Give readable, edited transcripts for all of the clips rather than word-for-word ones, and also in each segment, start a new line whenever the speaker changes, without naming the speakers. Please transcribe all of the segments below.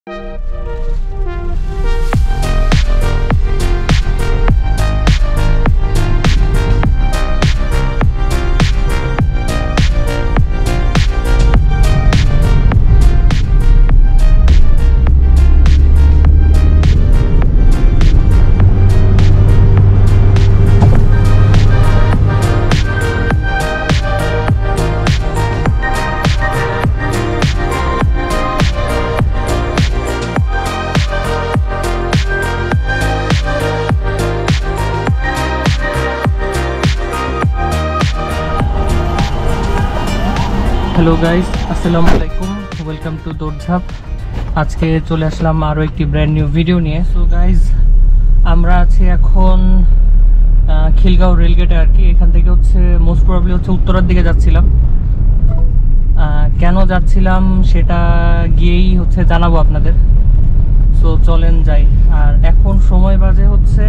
Hello guys, আসসালামু আলাইকুম, welcome to দৌড়ঝাঁপ। আজকে চলে আসলাম আরও একটি ব্র্যান্ড নিউ ভিডিও নিয়ে। সো গাইস, আমরা আছি এখন খিলগাঁও রেলগেটে আর কি। এখান থেকে হচ্ছে মোস্ট প্রবাবলি হচ্ছে উত্তরার দিকে যাচ্ছিলাম। কেন যাচ্ছিলাম সেটা গিয়েই হচ্ছে জানাবো আপনাদের। সো চলেন যাই। আর এখন সময় বাজে হচ্ছে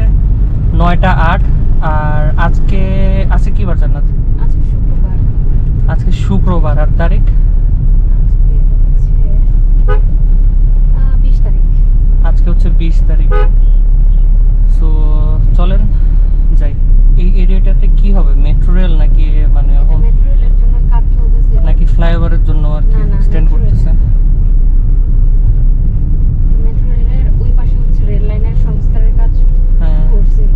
9টা 8। আর আজকে কি বার জান্নাত? আজকে শুক্রবার। আর তারিখ আজকে হচ্ছে 20 তারিখ। সো চলেন যাই। এই এরিয়াটাতে কি হবে, মেট্রো রেল নাকি মানে নাকি ফ্লাইওভারের জন্য আর কি স্ট্যান্ড করতেছে?
মেট্রো রেলের ওই পাশে হচ্ছে রেল লাইনের সংস্কারের কাজ করছিল,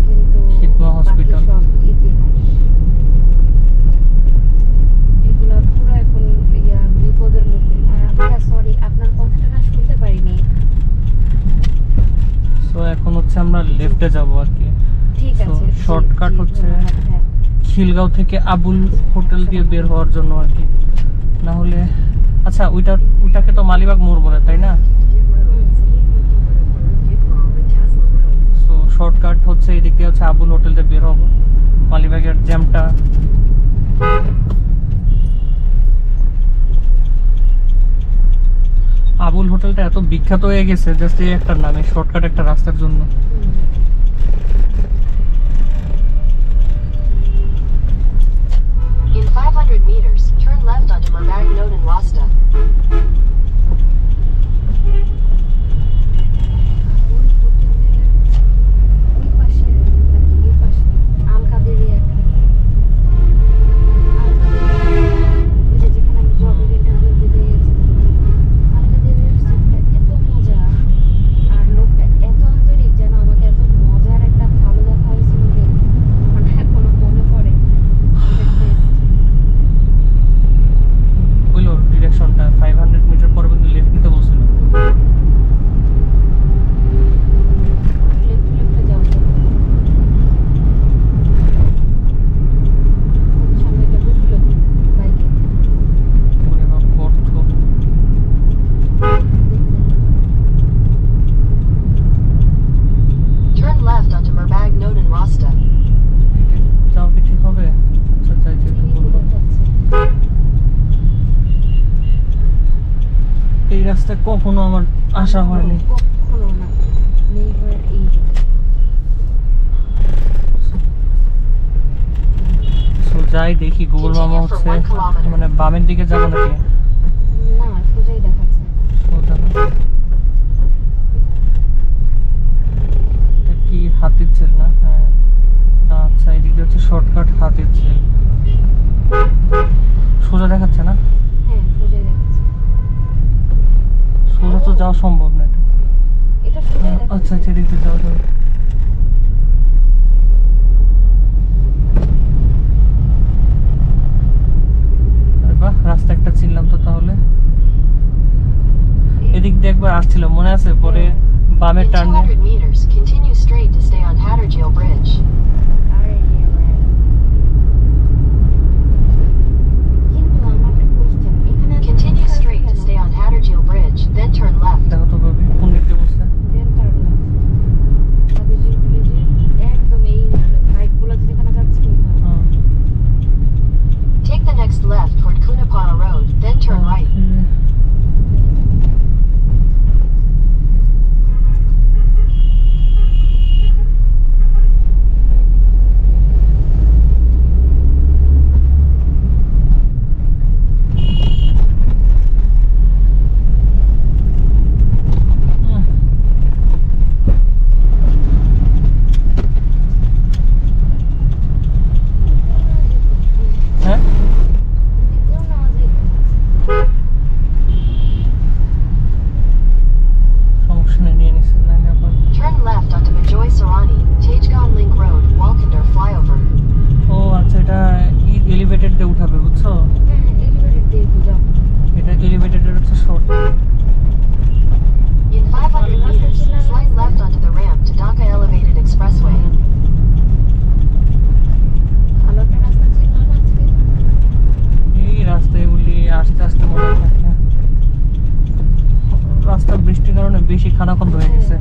কিন্তু
খিদমা হসপিটাল
এগুলা পুরো এখন বিপদের মুখে। সরি, আপনার কথাটা না শুনতে পারিনি।
সো এখন হচ্ছে আমরা লেফটে যাব আর কি।
ঠিক আছে,
শর্টকাট হচ্ছে খিলগাঁও থেকে আবুল হোটেল দিয়ে বের হওয়ার জন্য আর কি। না হলে আচ্ছা, ওইটাকে তো মালিবাগ মোড় বলে, তাই না? সো শর্টকাট হচ্ছে এই দিক দিয়ে হচ্ছে আবুল হোটেল দিয়ে বের হবো। মালিবাগের জ্যামটা আবুল হোটেলটা এত বিখ্যাত হয়ে গেছে জাস্ট এই একটা নামে, শর্টকাট একটা রাস্তার জন্য।
In 500 meters, turn left onto Merbag Noden Wasta.
এই রাস্তায় কখনো আমার আসা হয়নি। যাই দেখি গুগল মামা হচ্ছে মানে বামের দিকে যাবো নাকি?
না, সোজাই দেখাচ্ছে।
কি হাতির ঝিল না? হ্যাঁ, আচ্ছা, এদিক দিয়ে হচ্ছে শর্টকাট হাতির ঝিল। সোজা দেখাচ্ছে না?
হ্যাঁ, সোজাই দেখাচ্ছে।
সোজা তো যাওয়া সম্ভব না
এটা সোজাই দেখাচ্ছে।
আচ্ছা আচ্ছা, এদিক দিয়ে যাওয়া যাবে। বাহ, রাস্তা একটা চিনলাম তো তাহলে। এদিক দিয়ে একবার আসছিলাম, মনে আছে? পরে বামে
In
turn
200 meters, continue straight to stay on Hattergill Bridge. Continue straight to stay on Hattergill Bridge, then turn left.
দেখো তো ভাবি কোন দিক দিয়ে বসছে।
Take the next left toward Kunapara Road, then turn right.
বেশি খানাখন্দ হয়ে গেছে।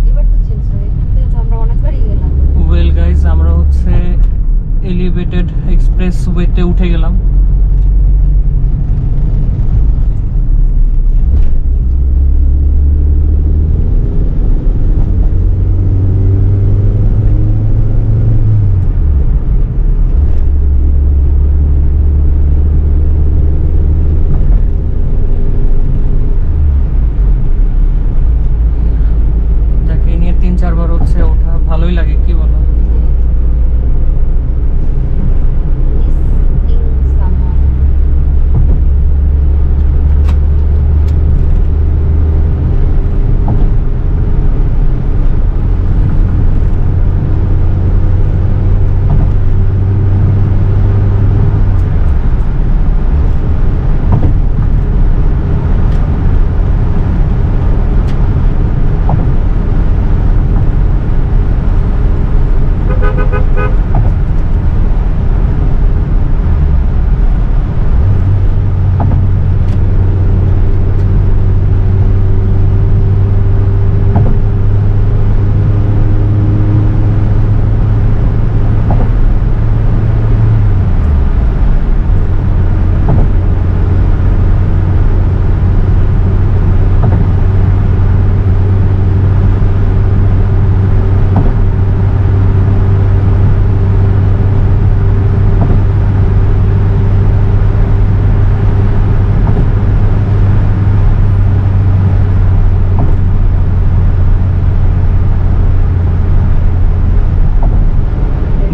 এবার তো চেঞ্জ হয়, এখান থেকে তো আমরা অনেকবারই গেলাম।
ওয়েল গাইজ, আমরা হচ্ছে এলিভেটেড এক্সপ্রেস ওয়েতে উঠে গেলাম। যাকে নিয়ে 3-4 বার হচ্ছে ওঠা, ভালোই লাগে, কি বলো?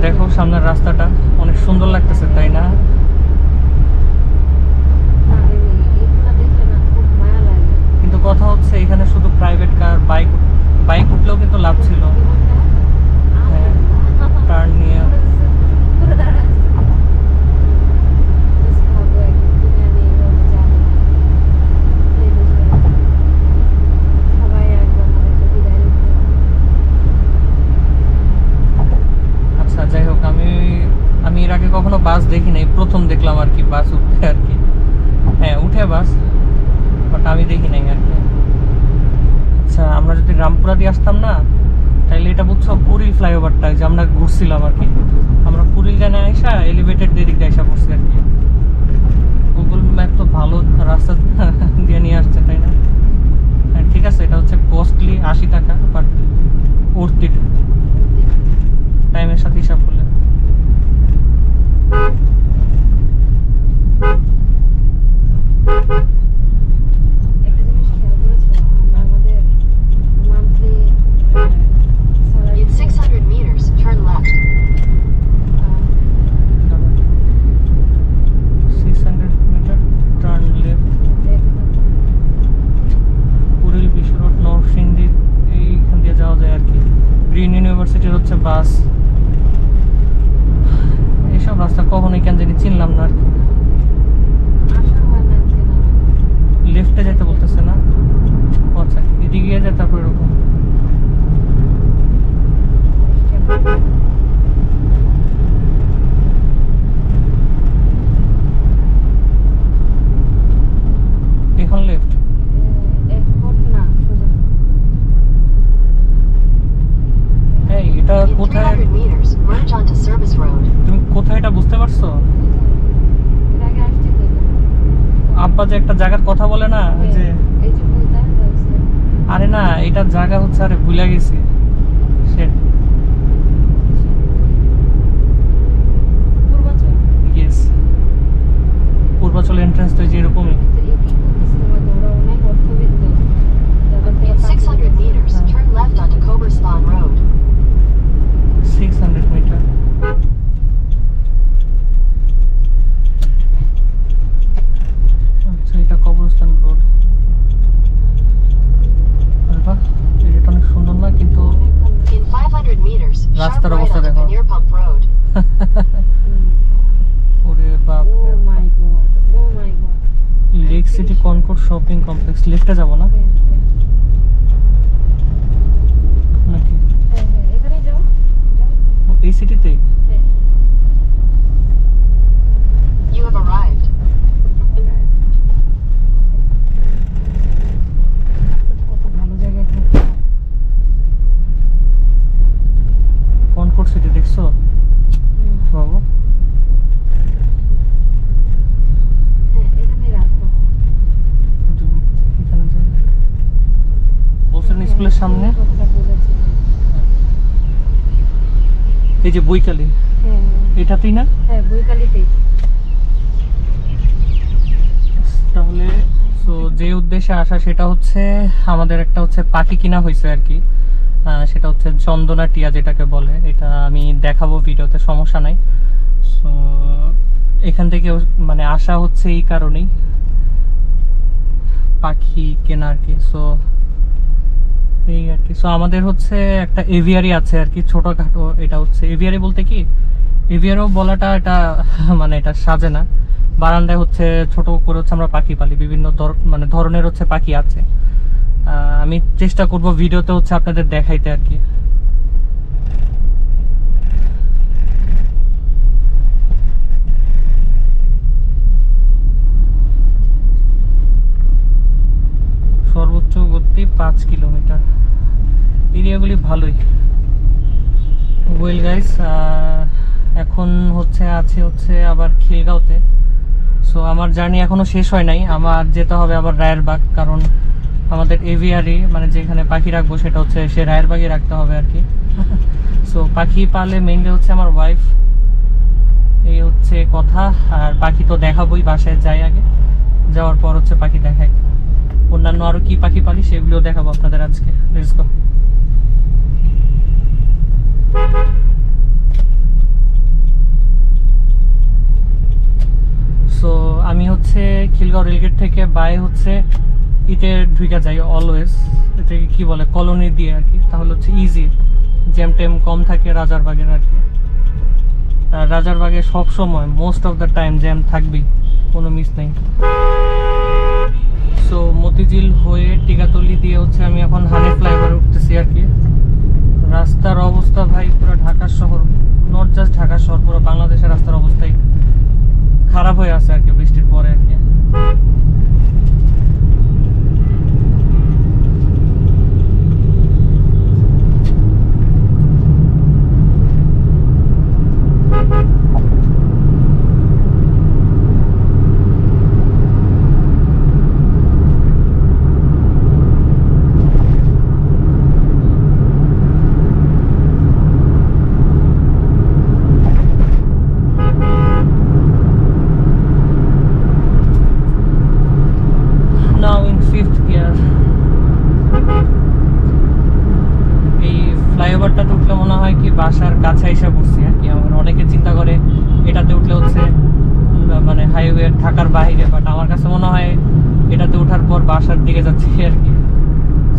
দেখো সামনের রাস্তাটা অনেক সুন্দর লাগতেছে, তাই না? কিন্তু কথা হচ্ছে এখানে শুধু প্রাইভেট কার, বাইক উঠলেও কিন্তু লাভ ছিল। হ্যাঁ, টার্ন নিয়ে আচ্ছা, যাই হোক, আমি এর আগে কখনো বাস দেখি নাই, প্রথম দেখলাম আর কি বাস উঠে আর কি। হ্যাঁ, উঠে বাস, বাট আমি দেখি নাই আর কি। আচ্ছা, আমরা যদি রামপুরা দিয়ে আসতাম না, তাহলে এটা বুঝছো কুড়িল ফ্লাইওভারটা যে আমরা ঘুরছিলাম আর কি, আমরা কুড়িল জানে আইসা এলিভেটেড দিক দিয়ে আইসা পড়ছি আর কি। গুগল ম্যাপ তো ভালো রাস্তা দিয়ে নিয়ে আসছে, তাই না? হ্যাঁ, ঠিক আছে, এটা হচ্ছে কস্টলি 80 টাকা, বাট ওর্থ ইট টাইমের সাথে হিসাব করলে।
একটা জিনিস খেয়াল করেছো, আমরা আমাদের monthly salary
In 600 meters, turn left.
600 metre turn left, Kuril Bishwa road, Narsingdi, এইখান দিয়ে যাওয়া যায় আর কি। গ্রিন ইউনিভার্সিটির হচ্ছে বাস। এইসব রাস্তা কখনোই কেন জানি চিনলাম না আর কি।
আশা হয় না আজকে না।
লেফটে যেতে বলতেছে না? ও আচ্ছা, এদিকে গিয়ে যায় তারপর এরকম। এখন লেফট।
এখন না, সোজা।
এই এটা
In
কোথায়,
300 meters, merge onto Service Road.
তুমি কোথায় এটা বুঝতে পারছো?
এর আগে আসছি তো এখানে।
আব্বা যে একটা জায়গার কথা বলে না, যে
এই যে বলতে আছে
আরে না, এটা জায়গা হচ্ছে, আরে ভুলে গেছি।
পূর্বাচল।
ইয়েস, পূর্বাচল এন্ট্রান্স তো যে এরকমই।
কিন্তু একই বলতেছিল হয়তো, ওরা অনেক অর্থবিত্ত, যাদের থেকে
In 600 meters, turn left onto Coberspawn Road.
600 metre. আচ্ছা, এটা কবরস্থান রোড। আরে বাহ, এটা অনেক সুন্দর না? কিন্তু
In 500 meters, sharp
রাস্তার
right
অবস্থা
onto
দেখো।
Paneer Pump Road.
ওরে বাপ
ও
রে
মাই গড, ও my god.
Lake city Concord shopping complex. লেফটে যাবো না নাকি?
হ্যাঁ, এখানে যাও।
এই সিটিতেই?
You have arrived.
স্কুলের সামনে
কথাটা বলেছি।
এই যে বইকালি,
হ্যাঁ
এটাতেই না?
হ্যাঁ বইকালিতেই।
তাহলে তো যে উদ্দেশ্যে আসা সেটা হচ্ছে আমাদের একটা হচ্ছে পাখি কিনা হয়েছে আর কি। সেটা হচ্ছে চন্দনা টিয়া যেটাকে বলে, এটা আমি দেখাবো ভিডিওতে, সমস্যা নাই। সো এখান থেকে মানে আসা হচ্ছে এই কারণেই পাখি কেনা আর কি। সো এই আর কি। সো আমাদের হচ্ছে একটা এভিয়ারি আছে আর কি, ছোটখাটো। এটা হচ্ছে এভিয়ারি বলতে কি, এভিয়ারও বলাটা এটা মানে এটা সাজে না। বারান্দায় হচ্ছে ছোট করে হচ্ছে আমরা পাখি পালি, বিভিন্ন মানে ধরনের হচ্ছে পাখি আছে। আমি চেষ্টা করব ভিডিওতে হচ্ছে আপনাদের দেখাইতে আর কি। সর্বোচ্চ গতি 5 কিলোমিটার। এরিয়াগুলি ভালোই। ওয়েল গাইস, এখন হচ্ছে আবার খিলগাঁওতে। সো আমার জার্নি এখনো শেষ হয় নাই, আমার যেতে হবে আবার রায়েরবাগ, কারণ আমাদের এভিয়ারি মানে যেখানে পাখি রাখবো সেটা হচ্ছে সে রায়েরবাগে রাখতে হবে আর কি। সো পাখি পালে মেইনলি হচ্ছে আমার ওয়াইফ, এই হচ্ছে কথা। আর পাখি তো দেখাবোই, বাসায় যাই আগে, যাওয়ার পর হচ্ছে পাখি দেখাই। অন্যান্য আরো কি পাখি পালি সেগুলো দেখাবো আপনাদের আজকে। Let's go. সো আমি হচ্ছে খিলগাঁও রেলগেট থেকে বাই হচ্ছে ইটে ঢুকে যাই অলওয়েজ। এটাকে কি বলে, কলোনি দিয়ে আর কি। তাহলে হচ্ছে ইজি, জ্যাম টেম কম থাকে রাজারবাগের আর কি। আর রাজারবাগে সব সময় most of the time jam থাকবেই, কোনো মিস নেই। সো মতিঝিল হয়ে টিকাতলি দিয়ে হচ্ছে আমি এখন হানি ফ্লাইওভারে উঠতেছি আর কি। রাস্তার অবস্থা ভাই পুরো ঢাকা শহর, নট জাস্ট ঢাকা শহর, পুরো বাংলাদেশের রাস্তার অবস্থাই খারাপ হয়ে আছে আর কি বৃষ্টির পরে আর কি। Now in 5th gear. এই ফ্লাইওভারটাতে উঠলে মনে হয় কি বাসার কাছে এসে পড়ছি আর কি। আমার অনেকে চিন্তা করে এটাতে উঠলে হচ্ছে মানে হাইওয়ে ঢাকার বাইরে, বাট আমার কাছে মনে হয় এটাতে ওঠার পর বাসার দিকে যাচ্ছি আর কি।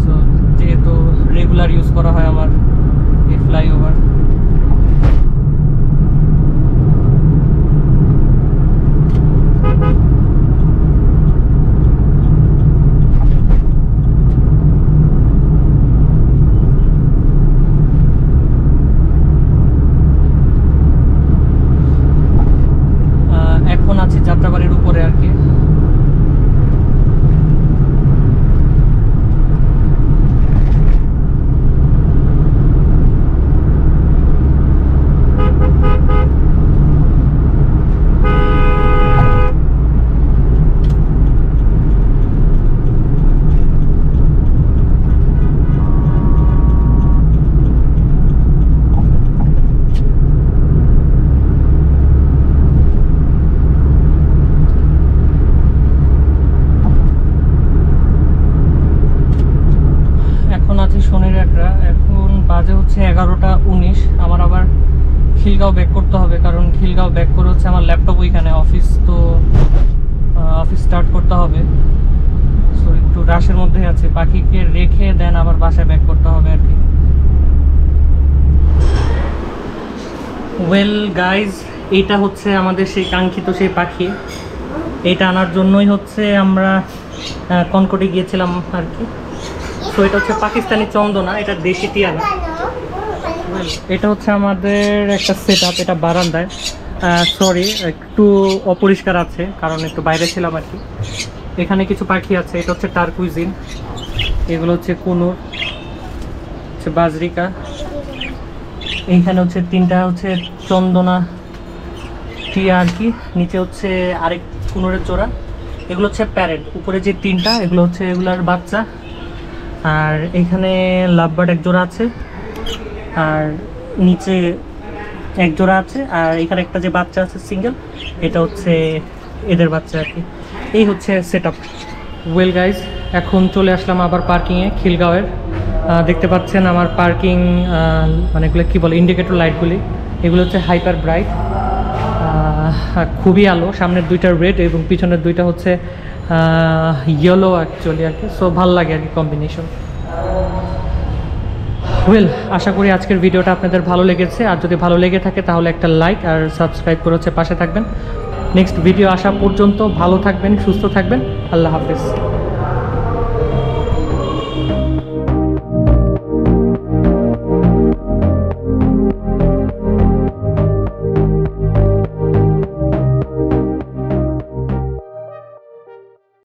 সো যেহেতু রেগুলার ইউজ করা হয় আমার এই ফ্লাইওভার। এখন আছি যাত্রাবাড়ির উপরে আর কি। এখন বাজে হচ্ছে 11:19। আমার আবার খিলগাঁও ব্যাক করতে হবে, কারণ খিলগাঁও ব্যাক করে হচ্ছে আমার ল্যাপটপ ওইখানে, অফিস তো অফিস স্টার্ট করতে হবে। সো একটু রাশের মধ্যে আছে, পাখিকে রেখে দেন আবার বাসায় ব্যাক করতে হবে আর কি। ওয়েল গাইজ, এইটা হচ্ছে আমাদের সেই কাঙ্ক্ষিত সেই পাখি। এইটা আনার জন্যই হচ্ছে আমরা কনকটে গিয়েছিলাম আর কি। সো এটা হচ্ছে পাকিস্তানি চন্দনা, এটা দেশি টিয়া না। এটা হচ্ছে আমাদের একটা সেট আপ, এটা বারান্দায়। সরি, একটু অপরিষ্কার আছে কারণ একটু বাইরে ছিলাম আর কি। এখানে কিছু পাখি আছে, এটা হচ্ছে টার্কুইজিন, এগুলো হচ্ছে কুনুর, হচ্ছে বাজরিকা। এইখানে হচ্ছে 3টা হচ্ছে চন্দনা টিয়া আর কি। নিচে হচ্ছে আরেক কুনুরের জোড়া। এগুলো হচ্ছে প্যারেন্ট। উপরে যে 3টা এগুলো হচ্ছে এগুলার বাচ্চা। আর এখানে লাভবার্ড এক জোড়া আছে, আর নিচে এক জোড়া আছে, আর এখানে একটা যে বাচ্চা আছে সিঙ্গেল, এটা হচ্ছে এদের বাচ্চা আর কি। এই হচ্ছে সেট আপ। ওয়েল গাইজ, এখন চলে আসলাম আবার পার্কিংয়ে খিলগাঁওয়ের। দেখতে পাচ্ছেন আমার পার্কিং মানে এগুলো কী বলে, ইন্ডিকেটর লাইটগুলি, এগুলো হচ্ছে হাইপার ব্রাইট, খুবই আলো। সামনের দুইটা রেড এবং পিছনের দুইটা হচ্ছে ইয়েলো অ্যাকচুয়ালি আর কি। সো ভালো লাগে আর কি কম্বিনেশন। ওয়েল, আশা করি আজকের ভিডিওটা আপনাদের ভালো লেগেছে। আর যদি ভালো লেগে থাকে তাহলে একটা লাইক আর সাবস্ক্রাইব করে হচ্ছে পাশে থাকবেন। নেক্সট ভিডিও আসা পর্যন্ত ভালো থাকবেন, সুস্থ থাকবেন। আল্লাহ হাফেজ।